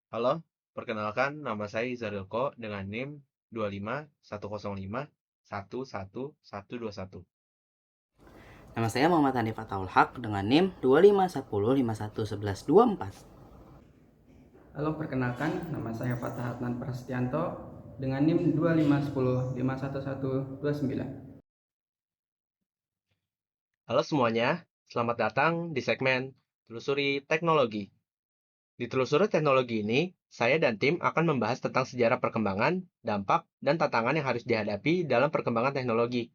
Halo, perkenalkan nama saya Izarilko dengan NIM 25105111121. Nama saya Muhammad Hanif Ataul Haq dengan NIM 2510511124. Halo, perkenalkan, nama saya Fatah Adnan Prasetyanto dengan NIM 2510511129. Halo semuanya, selamat datang di segmen Telusuri Teknologi. Di Telusuri Teknologi ini, saya dan tim akan membahas tentang sejarah perkembangan, dampak, dan tantangan yang harus dihadapi dalam perkembangan teknologi.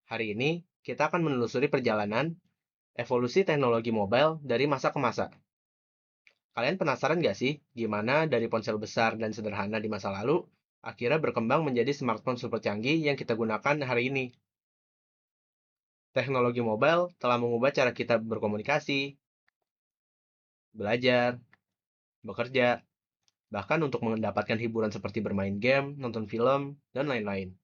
Hari ini, kita akan menelusuri perjalanan evolusi teknologi mobile dari masa ke masa. Kalian penasaran gak sih gimana dari ponsel besar dan sederhana di masa lalu akhirnya berkembang menjadi smartphone super canggih yang kita gunakan hari ini? Teknologi mobile telah mengubah cara kita berkomunikasi, belajar, bekerja, bahkan untuk mendapatkan hiburan seperti bermain game, nonton film, dan lain-lain.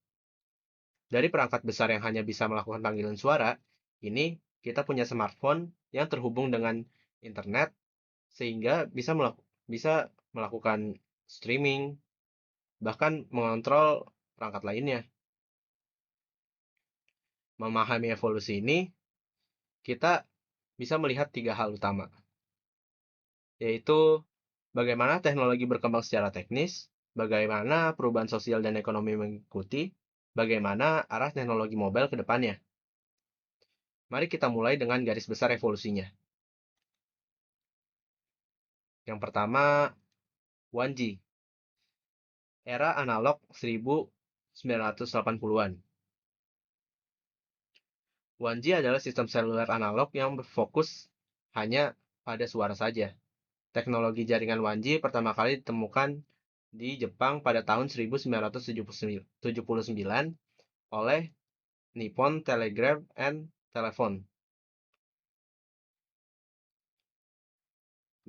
Dari perangkat besar yang hanya bisa melakukan panggilan suara, ini kita punya smartphone yang terhubung dengan internet sehingga bisa melakukan streaming, bahkan mengontrol perangkat lainnya. Memahami evolusi ini, kita bisa melihat tiga hal utama, yaitu bagaimana teknologi berkembang secara teknis, bagaimana perubahan sosial dan ekonomi mengikuti, bagaimana arah teknologi mobile ke depannya. Mari kita mulai dengan garis besar evolusinya. Yang pertama, 1G, era analog 1980-an. 1G adalah sistem seluler analog yang berfokus hanya pada suara saja. Teknologi jaringan 1G pertama kali ditemukan di Jepang pada tahun 1979 oleh Nippon Telegraph and Telephone.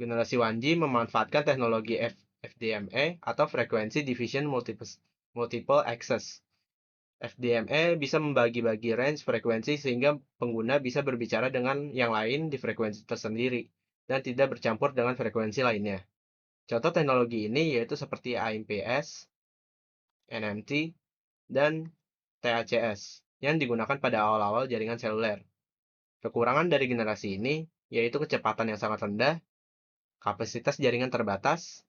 Generasi 1G memanfaatkan teknologi FDMA atau Frequency Division Multiple Access. FDMA bisa membagi-bagi range frekuensi sehingga pengguna bisa berbicara dengan yang lain di frekuensi tersendiri dan tidak bercampur dengan frekuensi lainnya. Contoh teknologi ini yaitu seperti AMPS, NMT, dan TACS yang digunakan pada awal-awal jaringan seluler. Kekurangan dari generasi ini yaitu kecepatan yang sangat rendah, kapasitas jaringan terbatas,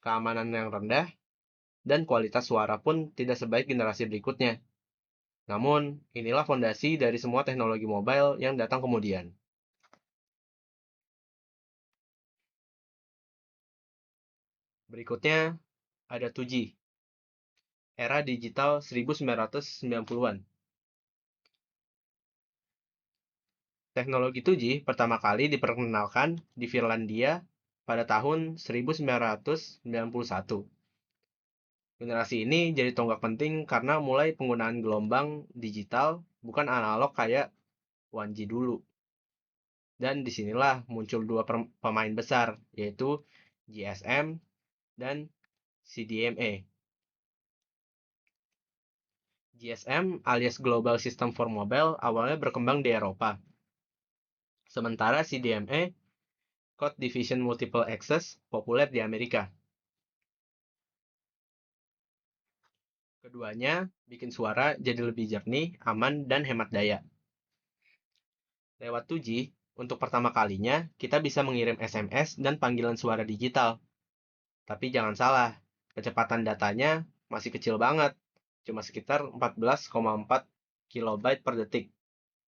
keamanan yang rendah, dan kualitas suara pun tidak sebaik generasi berikutnya. Namun, inilah fondasi dari semua teknologi mobile yang datang kemudian. Berikutnya, ada 2G, era digital 1990-an. Teknologi 2G pertama kali diperkenalkan di Finlandia pada tahun 1991. Generasi ini jadi tonggak penting karena mulai penggunaan gelombang digital bukan analog kayak 1G dulu. Dan disinilah muncul dua pemain besar, yaitu GSM dan CDMA. GSM alias Global System for Mobile awalnya berkembang di Eropa. Sementara CDMA, Code Division Multiple Access, populer di Amerika. Keduanya bikin suara jadi lebih jernih, aman, dan hemat daya. Lewat 2G, untuk pertama kalinya, kita bisa mengirim SMS dan panggilan suara digital. Tapi jangan salah, kecepatan datanya masih kecil banget, cuma sekitar 14,4 kilobyte per detik.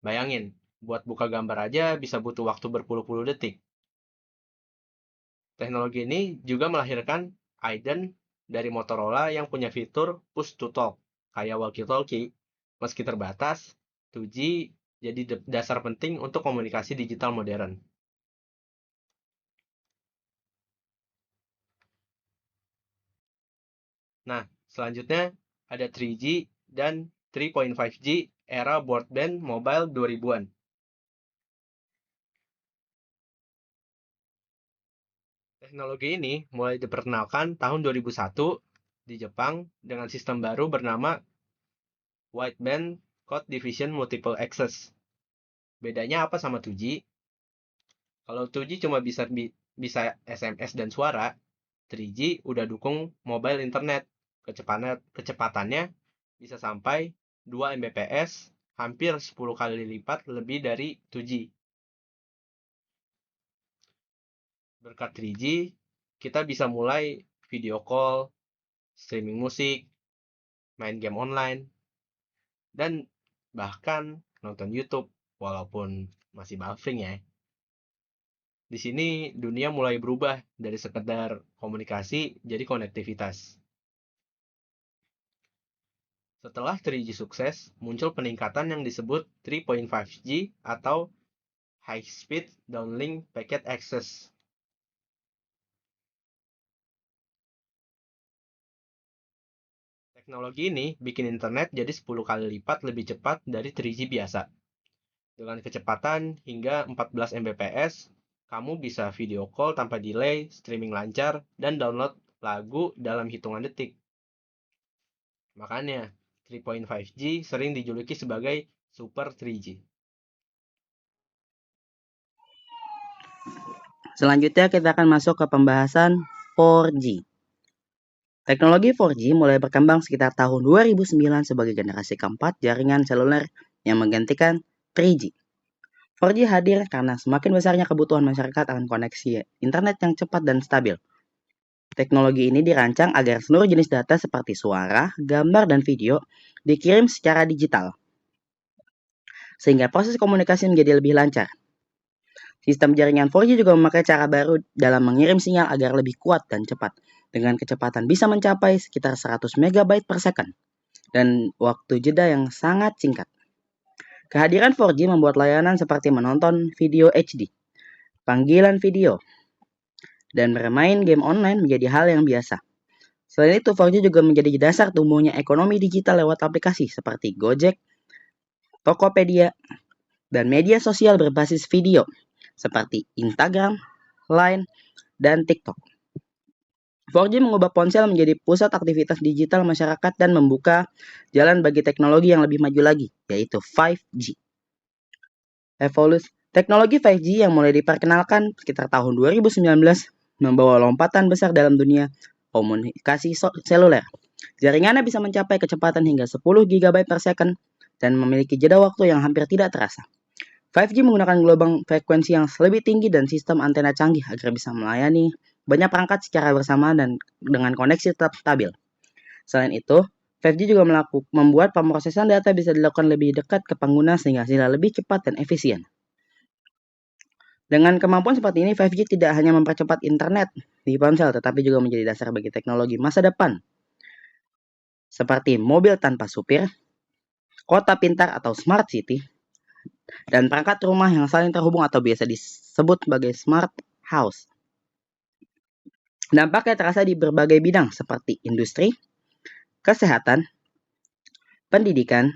Bayangin, buat buka gambar aja bisa butuh waktu berpuluh-puluh detik. Teknologi ini juga melahirkan Aiden dari Motorola yang punya fitur push to talk, kayak walkie-talkie. Meski terbatas, 2G jadi dasar penting untuk komunikasi digital modern. Nah, selanjutnya ada 3G dan 3.5G era broadband mobile 2000-an. Teknologi ini mulai diperkenalkan tahun 2001 di Jepang dengan sistem baru bernama Wideband Code Division Multiple Access. Bedanya apa sama 2G? Kalau 2G cuma bisa bisa SMS dan suara, 3G udah dukung mobile internet. Kecepatannya bisa sampai 2 Mbps, hampir 10 kali lipat lebih dari 2G. Berkat 3G, kita bisa mulai video call, streaming musik, main game online, dan bahkan nonton YouTube, walaupun masih buffering ya. Di sini dunia mulai berubah dari sekedar komunikasi jadi konektivitas. Setelah 3G sukses, muncul peningkatan yang disebut 3.5G atau High Speed Downlink Packet Access. Teknologi ini bikin internet jadi 10 kali lipat lebih cepat dari 3G biasa. Dengan kecepatan hingga 14 Mbps, kamu bisa video call tanpa delay, streaming lancar, dan download lagu dalam hitungan detik. Makanya, 3.5G sering dijuluki sebagai Super 3G. Selanjutnya kita akan masuk ke pembahasan 4G. Teknologi 4G mulai berkembang sekitar tahun 2009 sebagai generasi keempat jaringan seluler yang menggantikan 3G. 4G hadir karena semakin besarnya kebutuhan masyarakat akan koneksi internet yang cepat dan stabil. Teknologi ini dirancang agar seluruh jenis data seperti suara, gambar, dan video dikirim secara digital, sehingga proses komunikasi menjadi lebih lancar. Sistem jaringan 4G juga memakai cara baru dalam mengirim sinyal agar lebih kuat dan cepat, dengan kecepatan bisa mencapai sekitar 100 MB per second, dan waktu jeda yang sangat singkat. Kehadiran 4G membuat layanan seperti menonton video HD, panggilan video, dan bermain game online menjadi hal yang biasa. Selain itu, 4G juga menjadi dasar tumbuhnya ekonomi digital lewat aplikasi seperti Gojek, Tokopedia, dan media sosial berbasis video seperti Instagram, Line, dan TikTok. 4G mengubah ponsel menjadi pusat aktivitas digital masyarakat dan membuka jalan bagi teknologi yang lebih maju lagi, yaitu 5G. Teknologi 5G yang mulai diperkenalkan sekitar tahun 2019 membawa lompatan besar dalam dunia komunikasi seluler. Jaringannya bisa mencapai kecepatan hingga 10 GB per second dan memiliki jeda waktu yang hampir tidak terasa. 5G menggunakan gelombang frekuensi yang lebih tinggi dan sistem antena canggih agar bisa melayani banyak perangkat secara bersama dan dengan koneksi tetap stabil. Selain itu, 5G juga membuat pemrosesan data bisa dilakukan lebih dekat ke pengguna sehingga hasilnya lebih cepat dan efisien. Dengan kemampuan seperti ini, 5G tidak hanya mempercepat internet di ponsel, tetapi juga menjadi dasar bagi teknologi masa depan, seperti mobil tanpa supir, kota pintar atau smart city, dan perangkat rumah yang saling terhubung atau biasa disebut sebagai smart house. Dampaknya terasa di berbagai bidang seperti industri, kesehatan, pendidikan,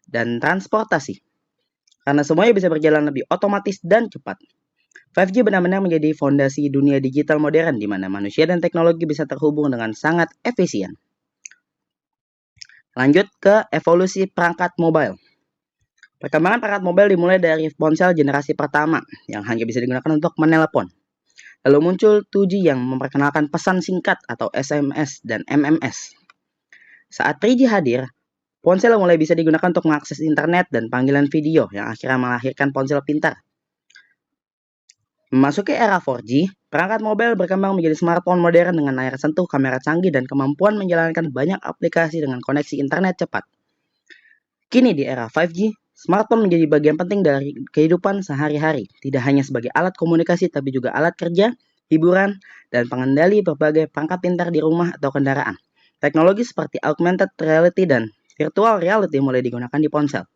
dan transportasi. Karena semuanya bisa berjalan lebih otomatis dan cepat. 5G benar-benar menjadi fondasi dunia digital modern di mana manusia dan teknologi bisa terhubung dengan sangat efisien. Lanjut ke evolusi perangkat mobile. Perkembangan perangkat mobile dimulai dari ponsel generasi pertama yang hanya bisa digunakan untuk menelepon. Lalu muncul 2G yang memperkenalkan pesan singkat atau SMS dan MMS. Saat 3G hadir, ponsel mulai bisa digunakan untuk mengakses internet dan panggilan video yang akhirnya melahirkan ponsel pintar. Memasuki era 4G, perangkat mobile berkembang menjadi smartphone modern dengan layar sentuh, kamera canggih, dan kemampuan menjalankan banyak aplikasi dengan koneksi internet cepat. Kini di era 5G, smartphone menjadi bagian penting dari kehidupan sehari-hari, tidak hanya sebagai alat komunikasi tapi juga alat kerja, hiburan, dan pengendali berbagai perangkat pintar di rumah atau kendaraan. Teknologi seperti augmented reality dan virtual reality mulai digunakan di ponsel,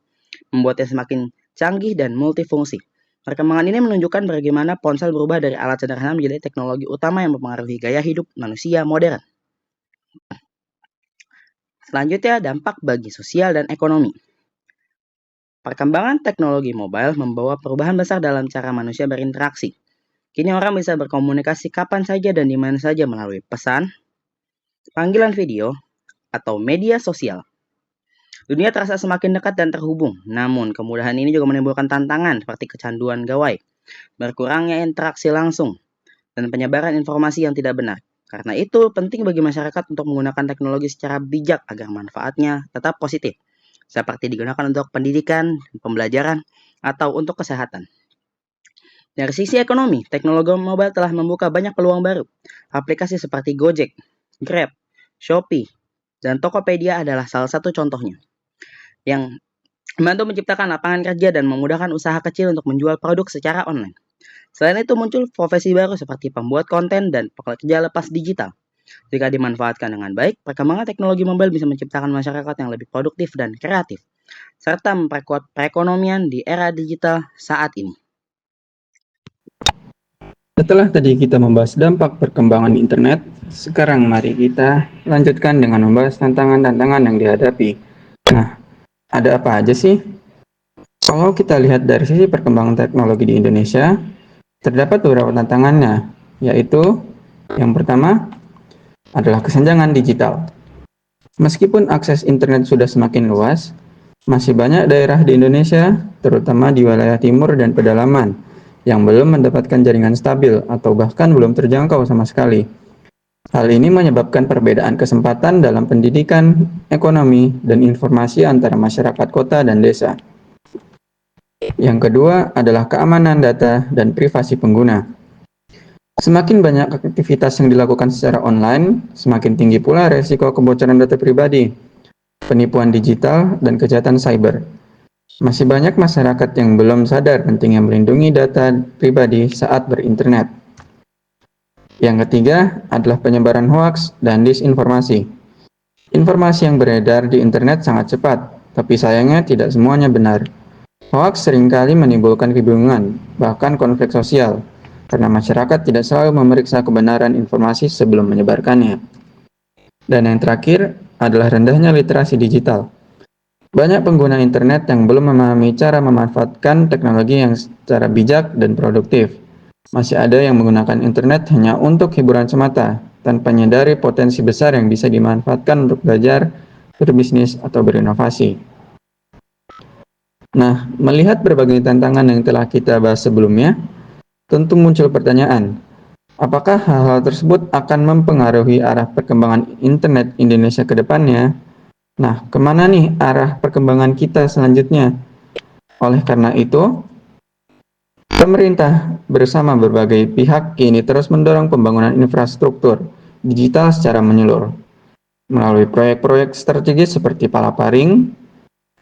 membuatnya semakin canggih dan multifungsi. Perkembangan ini menunjukkan bagaimana ponsel berubah dari alat sederhana menjadi teknologi utama yang mempengaruhi gaya hidup manusia modern. Selanjutnya, dampak bagi sosial dan ekonomi. Perkembangan teknologi mobile membawa perubahan besar dalam cara manusia berinteraksi. Kini orang bisa berkomunikasi kapan saja dan di mana saja melalui pesan, panggilan video, atau media sosial. Dunia terasa semakin dekat dan terhubung, namun kemudahan ini juga menimbulkan tantangan seperti kecanduan gawai, berkurangnya interaksi langsung, dan penyebaran informasi yang tidak benar. Karena itu, penting bagi masyarakat untuk menggunakan teknologi secara bijak agar manfaatnya tetap positif, seperti digunakan untuk pendidikan, pembelajaran, atau untuk kesehatan. Dari sisi ekonomi, teknologi mobile telah membuka banyak peluang baru. Aplikasi seperti Gojek, Grab, Shopee, dan Tokopedia adalah salah satu contohnya, yang membantu menciptakan lapangan kerja dan memudahkan usaha kecil untuk menjual produk secara online. Selain itu, muncul profesi baru seperti pembuat konten dan pekerja lepas digital. Jika dimanfaatkan dengan baik, perkembangan teknologi mobile bisa menciptakan masyarakat yang lebih produktif dan kreatif, serta memperkuat perekonomian di era digital saat ini. Setelah tadi kita membahas dampak perkembangan internet, sekarang mari kita lanjutkan dengan membahas tantangan-tantangan yang dihadapi. Nah, ada apa aja sih? Kalau kita lihat dari sisi perkembangan teknologi di Indonesia, terdapat beberapa tantangannya, yaitu yang pertama adalah kesenjangan digital. Meskipun akses internet sudah semakin luas, masih banyak daerah di Indonesia, terutama di wilayah timur dan pedalaman, yang belum mendapatkan jaringan stabil atau bahkan belum terjangkau sama sekali. Hal ini menyebabkan perbedaan kesempatan dalam pendidikan, ekonomi, dan informasi antara masyarakat kota dan desa. Yang kedua adalah keamanan data dan privasi pengguna. Semakin banyak aktivitas yang dilakukan secara online, semakin tinggi pula resiko kebocoran data pribadi, penipuan digital, dan kejahatan cyber. Masih banyak masyarakat yang belum sadar pentingnya melindungi data pribadi saat berinternet. Yang ketiga adalah penyebaran hoaks dan disinformasi. Informasi yang beredar di internet sangat cepat, tapi sayangnya tidak semuanya benar. Hoaks seringkali menimbulkan kebingungan, bahkan konflik sosial, karena masyarakat tidak selalu memeriksa kebenaran informasi sebelum menyebarkannya. Dan yang terakhir adalah rendahnya literasi digital. Banyak pengguna internet yang belum memahami cara memanfaatkan teknologi yang secara bijak dan produktif. Masih ada yang menggunakan internet hanya untuk hiburan semata, tanpa menyadari potensi besar yang bisa dimanfaatkan untuk belajar, berbisnis, atau berinovasi. Nah, melihat berbagai tantangan yang telah kita bahas sebelumnya, tentu muncul pertanyaan, apakah hal-hal tersebut akan mempengaruhi arah perkembangan internet Indonesia ke depannya? Nah, kemana nih arah perkembangan kita selanjutnya? Oleh karena itu, pemerintah bersama berbagai pihak kini terus mendorong pembangunan infrastruktur digital secara menyeluruh, melalui proyek-proyek strategis seperti Palaparing,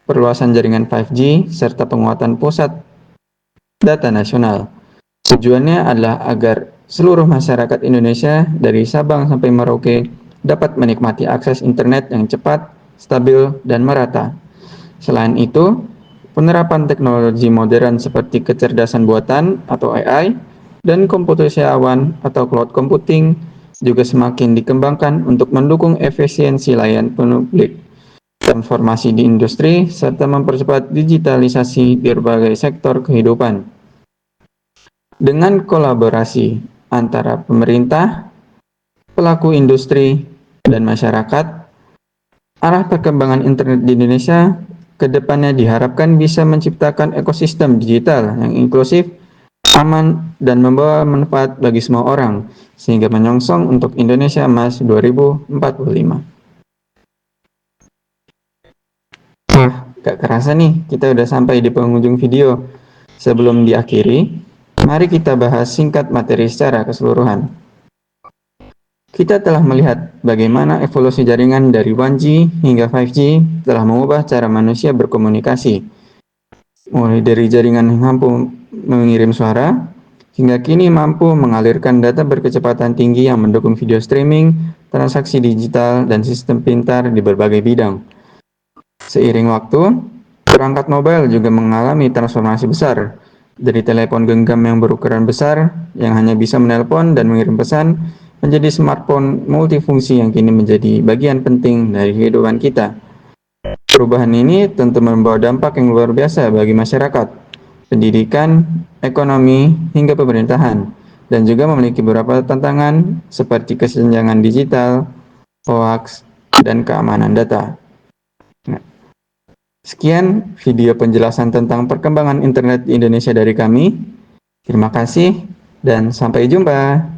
perluasan jaringan 5G, serta penguatan pusat data nasional. Tujuannya adalah agar seluruh masyarakat Indonesia dari Sabang sampai Merauke dapat menikmati akses internet yang cepat, stabil, dan merata. Selain itu, penerapan teknologi modern seperti kecerdasan buatan atau AI dan komputasi awan atau cloud computing juga semakin dikembangkan untuk mendukung efisiensi layanan publik, transformasi di industri, serta mempercepat digitalisasi di berbagai sektor kehidupan. Dengan kolaborasi antara pemerintah, pelaku industri, dan masyarakat, arah perkembangan internet di Indonesia ke depannya diharapkan bisa menciptakan ekosistem digital yang inklusif, aman, dan membawa manfaat bagi semua orang, sehingga menyongsong untuk Indonesia Emas 2045. Wah, gak kerasa nih, kita udah sampai di penghujung video. Sebelum diakhiri, mari kita bahas singkat materi secara keseluruhan. Kita telah melihat bagaimana evolusi jaringan dari 1G hingga 5G telah mengubah cara manusia berkomunikasi. Mulai dari jaringan yang mampu mengirim suara, hingga kini mampu mengalirkan data berkecepatan tinggi yang mendukung video streaming, transaksi digital, dan sistem pintar di berbagai bidang. Seiring waktu, perangkat mobile juga mengalami transformasi besar, dari telepon genggam yang berukuran besar, yang hanya bisa menelpon dan mengirim pesan, menjadi smartphone multifungsi yang kini menjadi bagian penting dari kehidupan kita. Perubahan ini tentu membawa dampak yang luar biasa bagi masyarakat, pendidikan, ekonomi, hingga pemerintahan, dan juga memiliki beberapa tantangan seperti kesenjangan digital, hoaks, dan keamanan data. Nah, sekian video penjelasan tentang perkembangan internet di Indonesia dari kami. Terima kasih dan sampai jumpa.